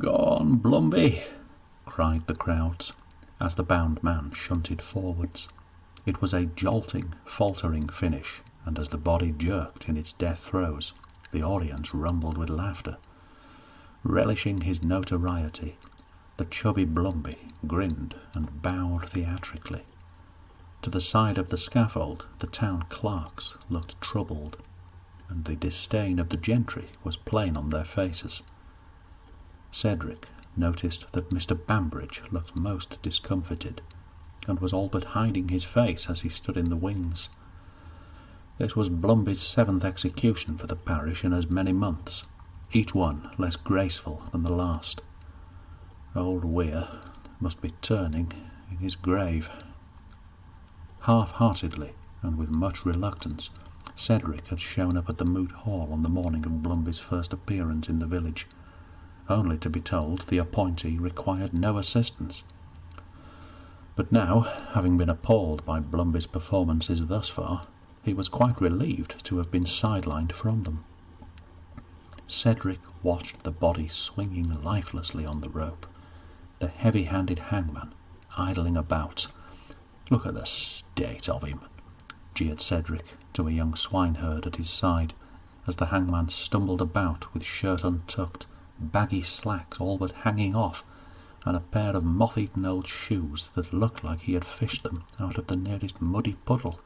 "Go on, Blumby!" cried the crowds, as the bound man shunted forwards. It was a jolting, faltering finish, and as the body jerked in its death throes, the audience rumbled with laughter. Relishing his notoriety, the chubby Blumby grinned and bowed theatrically. To the side of the scaffold the town clerks looked troubled, and the disdain of the gentry was plain on their faces. Cedric noticed that Mr. Bambridge looked most discomfited, and was all but hiding his face as he stood in the wings. This was Blumby's 7th execution for the parish in as many months, each one less graceful than the last. Old Weir must be turning in his grave. Half-heartedly, and with much reluctance, Cedric had shown up at the Moot Hall on the morning of Blumby's first appearance in the village, only to be told the appointee required no assistance. But now, having been appalled by Blumby's performances thus far, he was quite relieved to have been sidelined from them. Cedric watched the body swinging lifelessly on the rope, the heavy-handed hangman idling about. "Look at the state of him," jeered Cedric to a young swineherd at his side, as the hangman stumbled about with shirt untucked, baggy slacks all but hanging off, and a pair of moth-eaten old shoes that looked like he had fished them out of the nearest muddy puddle.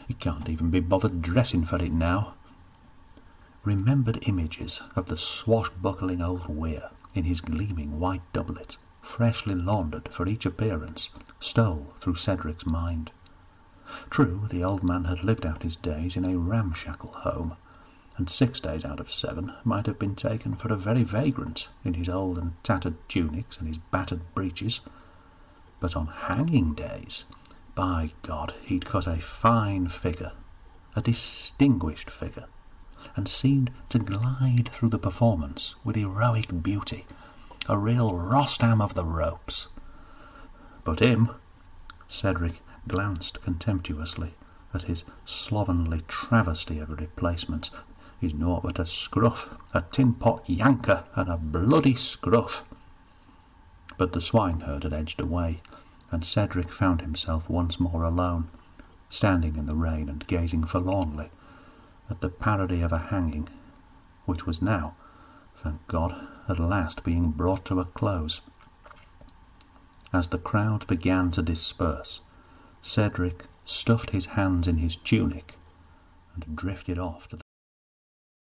"He can't even be bothered dressing for it now." Remembered images of the swashbuckling old Weir in his gleaming white doublet, freshly laundered for each appearance, stole through Cedric's mind. True, the old man had lived out his days in a ramshackle home, and 6 days out of 7 might have been taken for a very vagrant in his old and tattered tunics and his battered breeches. But on hanging days, by God, he'd cut a fine figure, a distinguished figure, and seemed to glide through the performance with heroic beauty, a real Rostam of the ropes. But him, Cedric glanced contemptuously at his slovenly travesty of a replacement. "He's naught but a scruff, a tin-pot yanker, and a bloody scruff." But the swineherd had edged away, and Cedric found himself once more alone, standing in the rain and gazing forlornly at the parody of a hanging, which was now, thank God, at last being brought to a close. As the crowd began to disperse, Cedric stuffed his hands in his tunic and drifted off to the